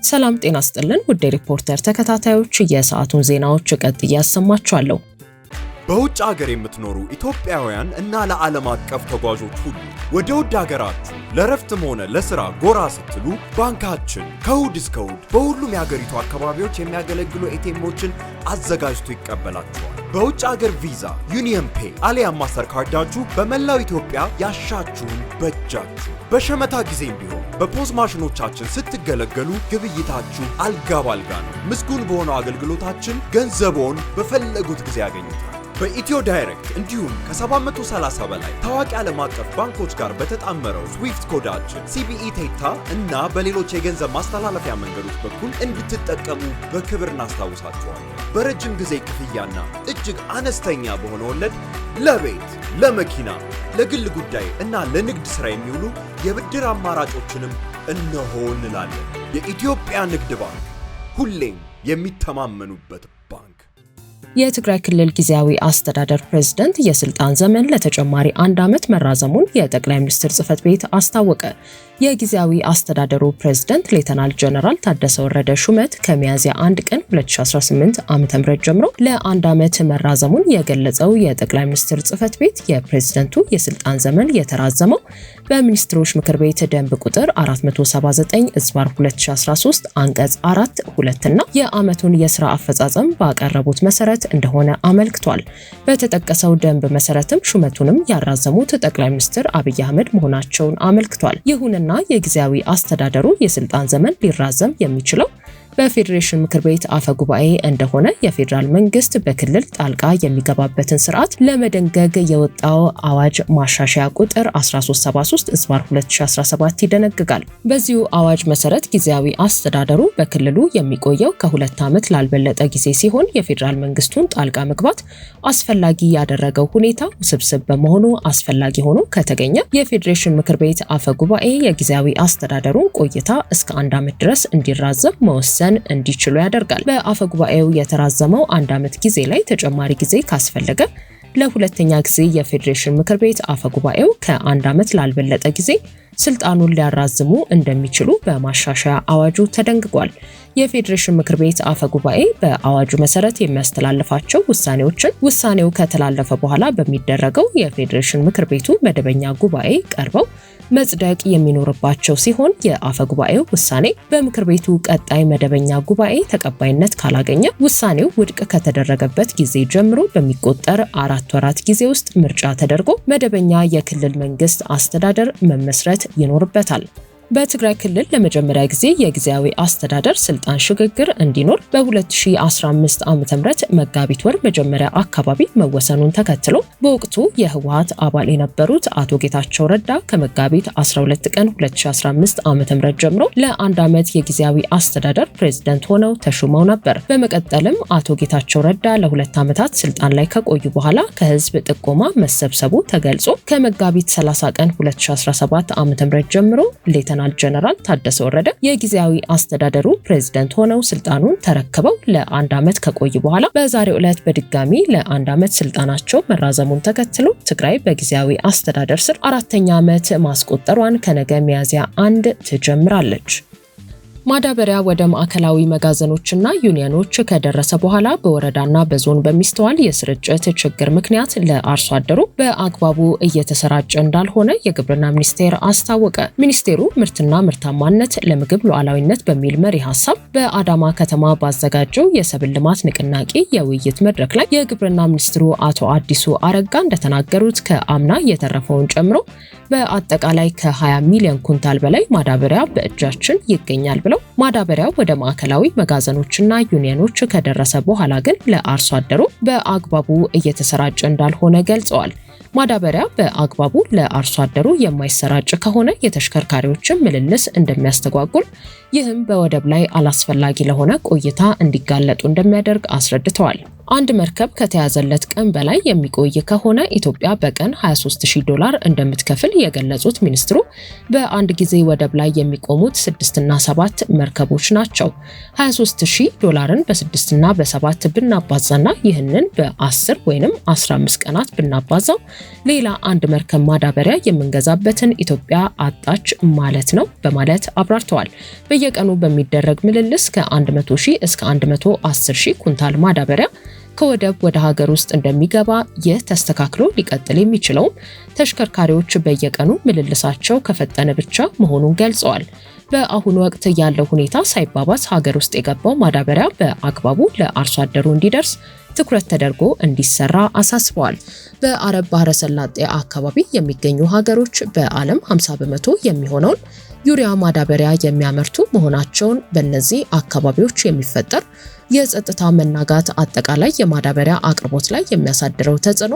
ሰላም ጤና ይስጥልን ውድ ሪፖርተር ተከታታዮች የሰዓቱን ዜናዎች ቀጥዬ ያሰማችኋለሁ። በውጭ ሀገር የምትኖሩ ኢትዮጵያውያን እና ለዓለም አቀፍ ተጓዦች ሁሉ ወደ ውድ ሀገራችሁ ለረፍትም ሆነ ለሥራ ጎራ ስትሉ ባንካችን ከእሁድ እስከ እሁድ በሁሉም የሀገሪቱ አካባቢዎች የሚያገለግሉ ኤቲኤሞችን አዘጋጅቶ ይቀበላችኋል። በውጭ ሀገር ቪዛ፣ ዩኒየን ፔይ አሊያም ማስተር ካርዳችሁ በመላው ኢትዮጵያ ያሻችሁን በእጃችሁ በሸመታ ጊዜም ቢሆን በፖዝ ማሽኖቻችን ስትገለገሉ ግብይታችሁ አልጋ ባልጋ ነው። ምስጉን በሆነው አገልግሎታችን ገንዘቦን በፈለጉት ጊዜ ያገኙታል። በኢትዮ ዳይሬክት እንዲሁም ከ730 በላይ ታዋቂ ዓለም አቀፍ ባንኮች ጋር በተጣመረው ስዊፍት ኮዳችን ሲቢኢ ቴታ እና በሌሎች የገንዘብ ማስተላለፊያ መንገዶች በኩል እንድትጠቀሙ በክብር እናስታውሳችኋለን። በረጅም ጊዜ ክፍያና እጅግ አነስተኛ በሆነ ወለድ ለቤት፣ ለመኪና፣ ለግል ጉዳይ እና ለንግድ ሥራ የሚውሉ የብድር አማራጮችንም እነሆ እንላለን። የኢትዮጵያ ንግድ ባንክ ሁሌም የሚተማመኑበት ባንክ። የትግራይ ክልል ጊዜያዊ አስተዳደር ፕሬዝዳንት የስልጣን ዘመን ለተጨማሪ 1 ዓመት መራዘሙን የጠቅላይ ሚኒስትር ጽሕፈት ቤት አስታወቀ። የጊዜያዊ አስተዳደሩ ፕሬዝዳንት ሌተናል ጀነራል ታደሰ ወረደ ሹመት ከሚያዝያ 1 ቀን 2018 ዓ.ም ጀምሮ ለ1 ዓመት መራዘሙን የገለጸው የጠቅላይ ሚኒስትር ጽሕፈት ቤት የፕሬዝዳንቱ የስልጣን ዘመን የተራዘመው በሚኒስትሮች ምክር ቤት ደንብ ቁጥር 479/2013 አንቀጽ 4(2) እና የዓመቱን የሥራ አፈጻጸም ባቀረቡት መሰረት እንደሆነ አመልክቷል። በተጠቀሰው ደንብ መሰረትም ሹመቱንም ያራዘሙት ጠቅላይ ሚኒስትር አብይ አህመድ መሆናቸውን አመልክቷል። ይሁንና የጊዜያዊ አስተዳደሩ የስልጣን ዘመን ሊራዘም የሚችለው በፌዴሬሽን ምክር ቤት አፈ ጉባኤ እንደሆነ የፌዴራል መንግስት በክልል ጣልቃ የሚገባበትን ስርዓት ለመደንገግ የወጣው አዋጅ ማሻሻያ ቁጥር 1373/2017 ይደነግጋል። በዚሁ አዋጅ መሰረት ጊዜያዊ አስተዳደሩ በክልሉ የሚቆየው ከ2 ዓመት ላልበለጠ ጊዜ ሲሆን የፌዴራል መንግስቱን ጣልቃ መግባት አስፈላጊ ያደረገው ሁኔታ ውስብስብ በመሆኑ አስፈላጊ ሆኖ ከተገኘ የፌዴሬሽን ምክር ቤት አፈ ጉባኤ የጊዜያዊ አስተዳደሩን ቆይታ እስከ 1 ዓመት ድረስ እንዲራዘም መወሰን እንዲችሉ ያደርጋል። በአፈ ጉባኤው የተራዘመው 1 ዓመት ጊዜ ላይ ተጨማሪ ጊዜ ካስፈለገ ለሁለተኛ ጊዜ የፌዴሬሽን ምክር ቤት አፈ ጉባኤው ከ1 ዓመት ላልበለጠ ጊዜ ስልጣኑን ሊያራዝሙ እንደሚችሉ በማሻሻያ አዋጁ ተደንግጓል። የፌዴሬሽን ምክር ቤት አፈ ጉባኤ በአዋጁ መሰረት የሚያስተላልፋቸው ውሳኔው ከተላለፈ በኋላ በሚደረገው የፌዴሬሽን ምክር ቤቱ መደበኛ ጉባኤ ቀርበው መጽደቅ የሚኖርባቸው ሲሆን የአፈ ጉባኤው ውሳኔ በምክር ቤቱ ቀጣይ መደበኛ ጉባኤ ተቀባይነት ካላገኘ ውሳኔው ውድቅ ከተደረገበት ጊዜ ጀምሮ በሚቆጠር 4 ወራት ጊዜ ውስጥ ምርጫ ተደርጎ መደበኛ የክልል መንግስት አስተዳደር መመስረት ይኖርበታል። በትግራይ ክልል ለመጀመሪያ ጊዜ የጊዜያዊ አስተዳደር ስልጣን ሽግግር እንዲኖር በ2015 ዓ.ም መጋቢት ወር መጀመሪያ አካባቢ መወሰኑን ተከትሎ በወቅቱ የህወሓት አባል የነበሩት አቶ ጌታቸው ረዳ ከመጋቢት 12 ቀን 2015 ዓ.ም ጀምሮ ለ1 ዓመት የጊዜያዊ አስተዳደር ፕሬዝዳንት ሆነው ተሹመው ነበር። በመቀጠልም አቶ ጌታቸው ረዳ ለ2 ዓመታት ስልጣን ላይ ከቆዩ በኋላ ከህዝብ ጥቆማ መሰብሰቡ ተገልጾ ከመጋቢት 30 ቀን 2017 ዓ.ም ጀምሮ ሌተናል ጀነራል ታደሰ ወረደ የጊዜያዊ አስተዳደሩ ፕሬዝዳንት ሆነው ስልጣኑን ተረክበው ለ1 ዓመት ከቆዩ በኋላ በዛሬው ዕለት በድጋሚ ለ1 ዓመት ስልጣናቸው መራዘሙን ተከትሎ ትግራይ በጊዜያዊ አስተዳደር ስር 4ኛ ዓመት ማስቆጠሯን ከነገ ሚያዝያ 1 ትጀምራለች። ማዳበሪያ ወደ ማዕከላዊ መጋዘኖችና ዩኒየኖች ከደረሰ በኋላ በወረዳና በዞን በሚስተዋል የስርጭት ችግር ምክንያት ለአርሶ አደሩ በአግባቡ እየተሰራጨ እንዳልሆነ የግብርና ሚኒስቴር አስታወቀ። ሚኒስቴሩ ምርትና ምርታማነት ለምግብ ሉዓላዊነት በሚል መሪ ሀሳብ በአዳማ ከተማ ባዘጋጀው የሰብል ልማት ንቅናቄ የውይይት መድረክ ላይ የግብርና ሚኒስትሩ አቶ አዲሱ አረጋ እንደተናገሩት ከአምና የተረፈውን ጨምሮ በአጠቃላይ ከ20 ሚሊዮን ኩንታል በላይ ማዳበሪያ በእጃችን ይገኛል ብለው ማዳበሪያው ወደ ማዕከላዊ መጋዘኖችና ዩኒየኖች ከደረሰ በኋላ ግን ለአርሶ አደሩ በአግባቡ እየተሰራጨ እንዳልሆነ ገልጸዋል። ማዳበሪያ በአግባቡ ለአርሶ አደሩ የማይሰራጭ ከሆነ የተሽከርካሪዎችን ምልልስ እንደሚያስተጓጉል፣ ይህም በወደብ ላይ አላስፈላጊ ለሆነ ቆይታ እንዲጋለጡ እንደሚያደርግ አስረድተዋል። አንድ መርከብ ከተያዘለት ቀን በላይ የሚቆይ ከሆነ ኢትዮጵያ በቀን $23,000 እንደምትከፍል የገለጹት ሚኒስትሩ በአንድ ጊዜ ወደብ ላይ የሚቆሙት 6 እና 7 መርከቦች ናቸው። $23,000ን በ6 እና በ7 ብናባዛና ይህንን በ10 ወይንም 15 ቀናት ብናባዛው ሌላ አንድ መርከብ ማዳበሪያ የምንገዛበትን ኢትዮጵያ አጣች ማለት ነው በማለት አብራርተዋል። በየቀኑ በሚደረግ ምልልስ ከ100,000 እስከ 110,000 ኩንታል ማዳበሪያ ከወደብ ወደ ሀገር ውስጥ እንደሚገባ ይህ ተስተካክሎ ሊቀጥል የሚችለው ተሽከርካሪዎች በየቀኑ ምልልሳቸው ከፈጠነ ብቻ መሆኑን ገልጸዋል። በአሁኑ ወቅት ያለው ሁኔታ ሳይባባስ ሀገር ውስጥ የገባው ማዳበሪያ በአግባቡ ለአርሶ አደሩ እንዲደርስ ትኩረት ተደርጎ እንዲሰራ አሳስበዋል። በአረብ ባህረ ሰላጤ አካባቢ የሚገኙ ሀገሮች በዓለም 50% የሚሆነውን ዩሪያ ማዳበሪያ የሚያመርቱ መሆናቸውን በእነዚህ አካባቢዎች የሚፈጠር የጸጥታ መናጋት አጠቃላይ የማዳበሪያ አቅርቦት ላይ የሚያሳድረው ተጽዕኖ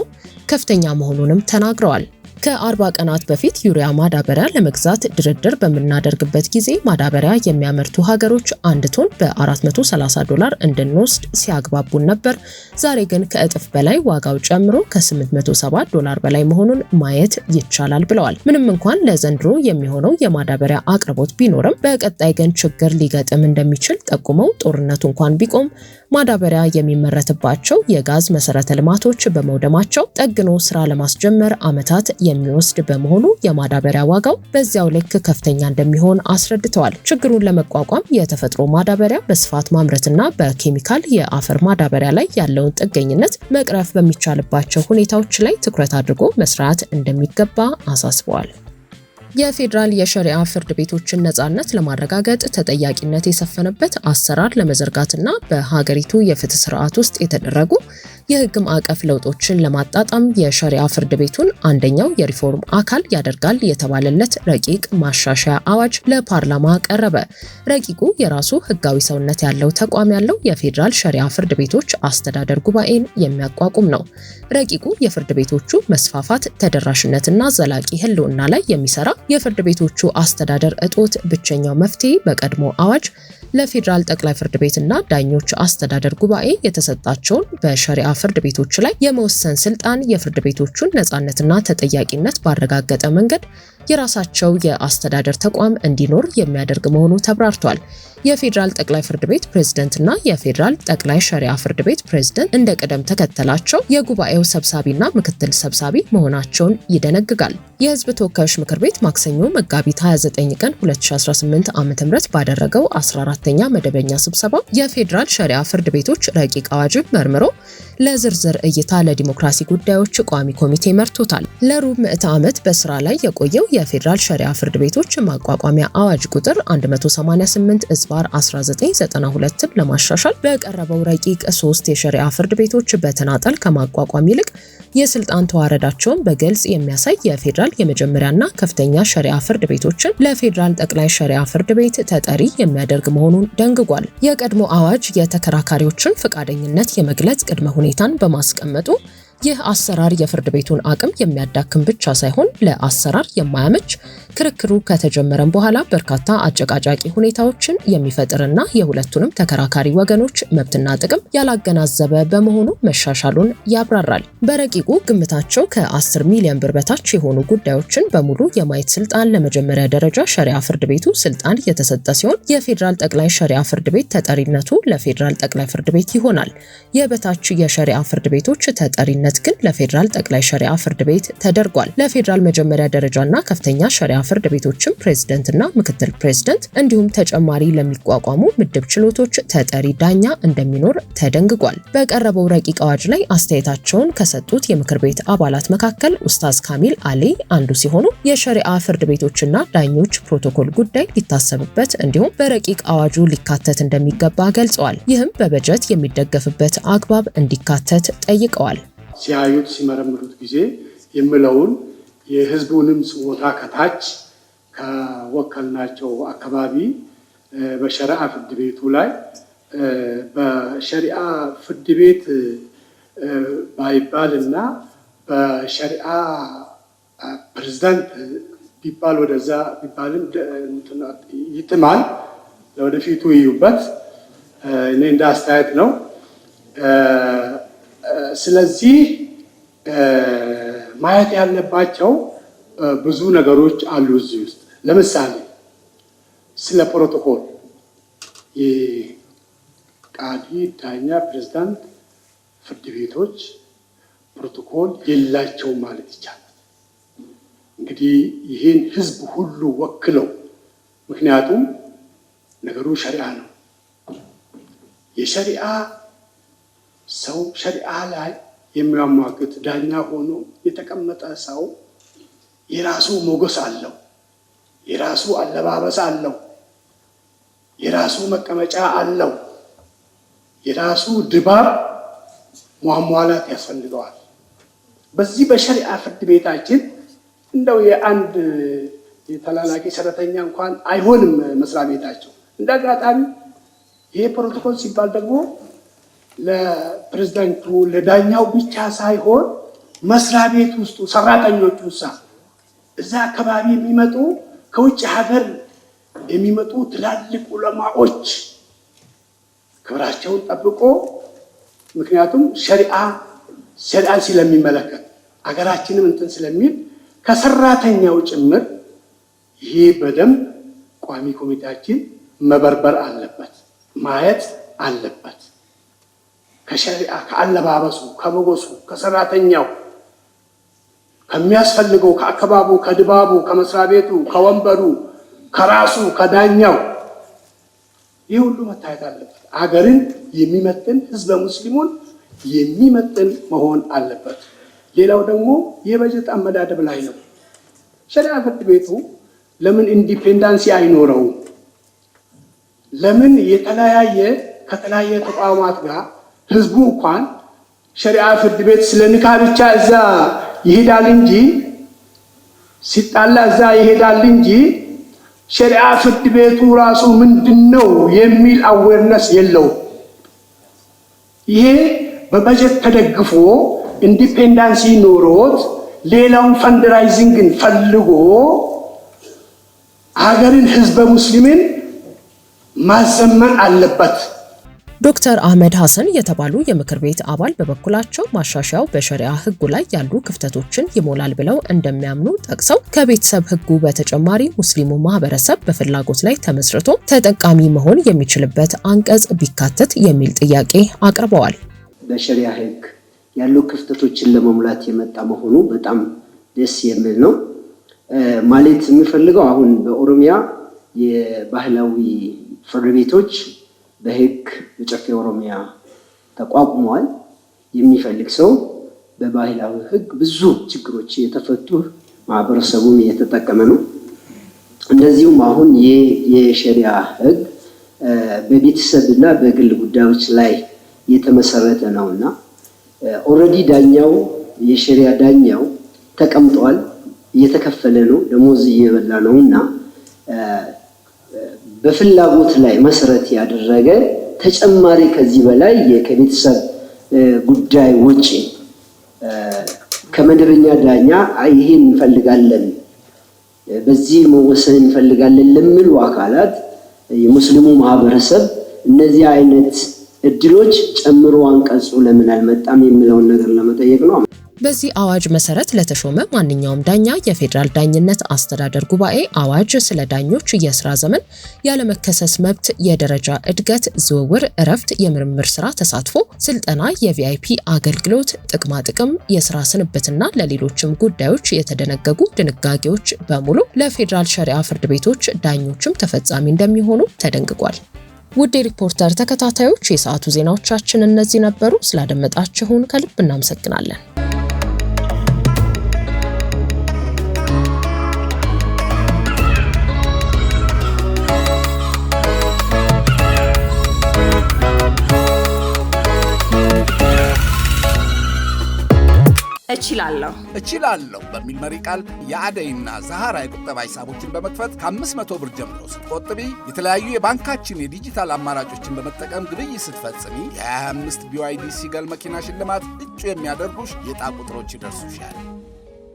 ከፍተኛ መሆኑንም ተናግረዋል። ከ40 ቀናት በፊት ዩሪያ ማዳበሪያ ለመግዛት ድርድር በምናደርግበት ጊዜ ማዳበሪያ የሚያመርቱ ሀገሮች 1 ቶን በ$430 እንድንወስድ ሲያግባቡን ነበር። ዛሬ ግን ከእጥፍ በላይ ዋጋው ጨምሮ ከ$870 በላይ መሆኑን ማየት ይቻላል ብለዋል። ምንም እንኳን ለዘንድሮ የሚሆነው የማዳበሪያ አቅርቦት ቢኖርም በቀጣይ ግን ችግር ሊገጥም እንደሚችል ጠቁመው ጦርነቱ እንኳን ቢቆም ማዳበሪያ የሚመረትባቸው የጋዝ መሰረተ ልማቶች በመውደማቸው ጠግኖ ስራ ለማስጀመር ዓመታት የሚወስድ በመሆኑ የማዳበሪያ ዋጋው በዚያው ልክ ከፍተኛ እንደሚሆን አስረድተዋል። ችግሩን ለመቋቋም የተፈጥሮ ማዳበሪያ በስፋት ማምረትና በኬሚካል የአፈር ማዳበሪያ ላይ ያለውን ጥገኝነት መቅረፍ በሚቻልባቸው ሁኔታዎች ላይ ትኩረት አድርጎ መስራት እንደሚገባ አሳስበዋል። የፌዴራል የሸሪዓ ፍርድ ቤቶችን ነጻነት ለማረጋገጥ ተጠያቂነት የሰፈነበት አሰራር ለመዘርጋትና በሀገሪቱ የፍትህ ስርዓት ውስጥ የተደረጉ የህግ ማዕቀፍ ለውጦችን ለማጣጣም የሸሪዓ ፍርድ ቤቱን አንደኛው የሪፎርም አካል ያደርጋል የተባለለት ረቂቅ ማሻሻያ አዋጅ ለፓርላማ ቀረበ። ረቂቁ የራሱ ህጋዊ ሰውነት ያለው ተቋም ያለው የፌዴራል ሸሪዓ ፍርድ ቤቶች አስተዳደር ጉባኤን የሚያቋቁም ነው። ረቂቁ የፍርድ ቤቶቹ መስፋፋት፣ ተደራሽነትና ዘላቂ ህልውና ላይ የሚሰራ የፍርድ ቤቶቹ አስተዳደር እጦት ብቸኛው መፍትሄ በቀድሞ አዋጅ ለፌዴራል ጠቅላይ ፍርድ ቤትና ዳኞች አስተዳደር ጉባኤ የተሰጣቸውን በሸሪዓ ፍርድ ቤቶች ላይ የመወሰን ስልጣን የፍርድ ቤቶቹን ነጻነትና ተጠያቂነት ባረጋገጠ መንገድ የራሳቸው የአስተዳደር ተቋም እንዲኖር የሚያደርግ መሆኑ ተብራርቷል። የፌዴራል ጠቅላይ ፍርድ ቤት ፕሬዝዳንትና የፌዴራል ጠቅላይ ሸሪዓ ፍርድ ቤት ፕሬዝዳንት እንደ ቅደም ተከተላቸው የጉባኤው ሰብሳቢና ምክትል ሰብሳቢ መሆናቸውን ይደነግጋል። የህዝብ ተወካዮች ምክር ቤት ማክሰኞ መጋቢት 29 ቀን 2018 ዓ.ም ባደረገው 14ኛ መደበኛ ስብሰባ የፌዴራል ሸሪዓ ፍርድ ቤቶች ረቂቅ አዋጅን መርምሮ ለዝርዝር እይታ ለዲሞክራሲ ጉዳዮች ቋሚ ኮሚቴ መርቶታል። ለሩብ ምዕተ ዓመት በስራ ላይ የቆየው የፌዴራል ሸሪዓ ፍርድ ቤቶች ማቋቋሚያ አዋጅ ቁጥር 188/1992 ለማሻሻል በቀረበው ረቂቅ 3 የሸሪዓ ፍርድ ቤቶች በተናጠል ከማቋቋም ይልቅ የስልጣን ተዋረዳቸውን በግልጽ የሚያሳይ የፌዴራል የመጀመሪያና ከፍተኛ ሸሪዓ ፍርድ ቤቶችን ለፌዴራል ጠቅላይ ሸሪዓ ፍርድ ቤት ተጠሪ የሚያደርግ መሆኑን ደንግጓል። የቀድሞ አዋጅ የተከራካሪዎችን ፈቃደኝነት የመግለጽ ቅድመ ሁኔታን በማስቀመጡ ይህ አሰራር የፍርድ ቤቱን አቅም የሚያዳክም ብቻ ሳይሆን ለአሰራር የማያመች ክርክሩ ከተጀመረም በኋላ በርካታ አጨቃጫቂ ሁኔታዎችን የሚፈጥርና የሁለቱንም ተከራካሪ ወገኖች መብትና ጥቅም ያላገናዘበ በመሆኑ መሻሻሉን ያብራራል። በረቂቁ ግምታቸው ከ10 ሚሊዮን ብር በታች የሆኑ ጉዳዮችን በሙሉ የማየት ስልጣን ለመጀመሪያ ደረጃ ሸሪዓ ፍርድ ቤቱ ስልጣን የተሰጠ ሲሆን የፌዴራል ጠቅላይ ሸሪዓ ፍርድ ቤት ተጠሪነቱ ለፌዴራል ጠቅላይ ፍርድ ቤት ይሆናል። የበታች የሸሪዓ ፍርድ ቤቶች ተጠሪነት ግን ለፌዴራል ጠቅላይ ሸሪዓ ፍርድ ቤት ተደርጓል። ለፌዴራል መጀመሪያ ደረጃና ከፍተኛ ሸሪዓ ፍርድ ቤቶችም ፕሬዝዳንትና ምክትል ፕሬዝዳንት እንዲሁም ተጨማሪ ለሚቋቋሙ ምድብ ችሎቶች ተጠሪ ዳኛ እንደሚኖር ተደንግጓል። በቀረበው ረቂቅ አዋጅ ላይ አስተያየታቸውን ከሰጡት የምክር ቤት አባላት መካከል ኡስታዝ ካሚል አሊ አንዱ ሲሆኑ የሸሪዓ ፍርድ ቤቶችና ዳኞች ፕሮቶኮል ጉዳይ ሊታሰብበት እንዲሁም በረቂቅ አዋጁ ሊካተት እንደሚገባ ገልጸዋል። ይህም በበጀት የሚደገፍበት አግባብ እንዲካተት ጠይቀዋል። ሲያዩት ሲመረምሩት ጊዜ የሚለውን የህዝቡንም ስሞታ ከታች ከወከልናቸው አካባቢ በሸሪዓ ፍርድ ቤቱ ላይ በሸሪዓ ፍርድ ቤት ባይባልና በሸሪዓ ፕሬዝዳንት ቢባል ወደዛ ቢባልም ይጥማል። ለወደፊቱ ይዩበት። እኔ እንደ አስተያየት ነው። ስለዚህ ማየት ያለባቸው ብዙ ነገሮች አሉ እዚህ ውስጥ። ለምሳሌ ስለ ፕሮቶኮል የቃዲ፣ ዳኛ፣ ፕሬዝዳንት ፍርድ ቤቶች ፕሮቶኮል የላቸውም ማለት ይቻላል። እንግዲህ ይህን ህዝብ ሁሉ ወክለው ምክንያቱም ነገሩ ሸሪዓ ነው። የሸሪዓ ሰው ሸሪዓ ላይ የሚያሟግት ዳኛ ሆኖ የተቀመጠ ሰው የራሱ ሞገስ አለው፣ የራሱ አለባበስ አለው፣ የራሱ መቀመጫ አለው፣ የራሱ ድባብ ማሟላት ያስፈልገዋል። በዚህ በሸሪዓ ፍርድ ቤታችን እንደው የአንድ የተላላኪ ሰራተኛ እንኳን አይሆንም መስሪያ ቤታቸው። እንደ አጋጣሚ ይሄ ፕሮቶኮል ሲባል ደግሞ ለፕሬዝዳንቱ ለዳኛው ብቻ ሳይሆን መስሪያ ቤት ውስጥ ሰራተኞቹ እዛ አካባቢ የሚመጡ ከውጭ ሀገር የሚመጡ ትላልቅ ዑለማዎች ክብራቸውን ጠብቆ ምክንያቱም ሸሪዓን ስለሚመለከት አገራችንም እንትን ስለሚል ከሰራተኛው ጭምር ይሄ በደንብ ቋሚ ኮሚቴያችን መበርበር አለበት፣ ማየት አለበት። ከሸሪዓ ከአለባበሱ፣ ከሞገሱ፣ ከሰራተኛው ከሚያስፈልገው ከአካባቡ፣ ከድባቡ፣ ከመስሪያ ቤቱ፣ ከወንበሩ፣ ከራሱ፣ ከዳኛው ይህ ሁሉ መታየት አለበት። አገርን የሚመጥን ህዝበ ሙስሊሙን የሚመጥን መሆን አለበት። ሌላው ደግሞ የበጀት አመዳደብ ላይ ነው። ሸሪዓ ፍርድ ቤቱ ለምን ኢንዲፔንዳንሲ አይኖረውም? ለምን ከተለያየ ተቋማት ጋር ህዝቡ እንኳን ሸሪዓ ፍርድ ቤት ስለ ኒካ ብቻ እዛ ይሄዳል እንጂ ሲጣላ እዛ ይሄዳል እንጂ ሸሪዓ ፍርድ ቤቱ ራሱ ምንድነው የሚል አዌርነስ የለውም። ይሄ በበጀት ተደግፎ ኢንዲፔንዳንሲ ኖሮት ሌላውን ፈንድራይዚንግን ፈልጎ ሀገርን ህዝበ ሙስሊምን ማዘመን አለበት። ዶክተር አህመድ ሐሰን የተባሉ የምክር ቤት አባል በበኩላቸው ማሻሻያው በሸሪዓ ህጉ ላይ ያሉ ክፍተቶችን ይሞላል ብለው እንደሚያምኑ ጠቅሰው ከቤተሰብ ህጉ በተጨማሪ ሙስሊሙ ማህበረሰብ በፍላጎት ላይ ተመስርቶ ተጠቃሚ መሆን የሚችልበት አንቀጽ ቢካተት የሚል ጥያቄ አቅርበዋል። በሸሪዓ ህግ ያሉ ክፍተቶችን ለመሙላት የመጣ መሆኑ በጣም ደስ የሚል ነው። ማለት የሚፈልገው አሁን በኦሮሚያ የባህላዊ ፍርድ ቤቶች በህግ በጨፌ ኦሮሚያ ተቋቁመዋል። የሚፈልግ ሰው በባህላዊ ህግ ብዙ ችግሮች የተፈቱ ማህበረሰቡም እየተጠቀመ ነው። እንደዚሁም አሁን የሸሪዓ ህግ በቤተሰብና በግል ጉዳዮች ላይ የተመሰረተ ነውና ኦልሬዲ ዳኛው የሸሪዓ ዳኛው ተቀምጧል፣ እየተከፈለ ነው፣ ደሞዝ እየበላ ነውና በፍላጎት ላይ መሰረት ያደረገ ተጨማሪ ከዚህ በላይ ከቤተሰብ ጉዳይ ውጪ ከመደበኛ ዳኛ ይሄን እንፈልጋለን በዚህ መወሰን እንፈልጋለን ለሚሉ አካላት የሙስሊሙ ማህበረሰብ እነዚህ አይነት እድሎች ጨምሮ አንቀጹ ለምን አልመጣም የሚለውን ነገር ለመጠየቅ ነው። በዚህ አዋጅ መሰረት ለተሾመ ማንኛውም ዳኛ የፌዴራል ዳኝነት አስተዳደር ጉባኤ አዋጅ ስለ ዳኞች የስራ ዘመን፣ ያለመከሰስ መብት፣ የደረጃ እድገት፣ ዝውውር፣ እረፍት፣ የምርምር ስራ ተሳትፎ፣ ስልጠና፣ የቪአይፒ አገልግሎት፣ ጥቅማ ጥቅም፣ የስራ ስንብትና ለሌሎችም ጉዳዮች የተደነገጉ ድንጋጌዎች በሙሉ ለፌዴራል ሸሪዓ ፍርድ ቤቶች ዳኞችም ተፈጻሚ እንደሚሆኑ ተደንግጓል። ውድ ሪፖርተር ተከታታዮች የሰዓቱ ዜናዎቻችን እነዚህ ነበሩ። ስላደመጣችሁን ከልብ እናመሰግናለን። እችላለሁ በሚል መሪ ቃል የአደይና ዛሃራ የቁጠባ ሂሳቦችን በመክፈት ከ500 ብር ጀምሮ ስትቆጥቢ የተለያዩ የባንካችን የዲጂታል አማራጮችን በመጠቀም ግብይት ስትፈጽሚ የ25 BYD ሲገል መኪና ሽልማት እጩ የሚያደርጉሽ የዕጣ ቁጥሮች ይደርሱሻል።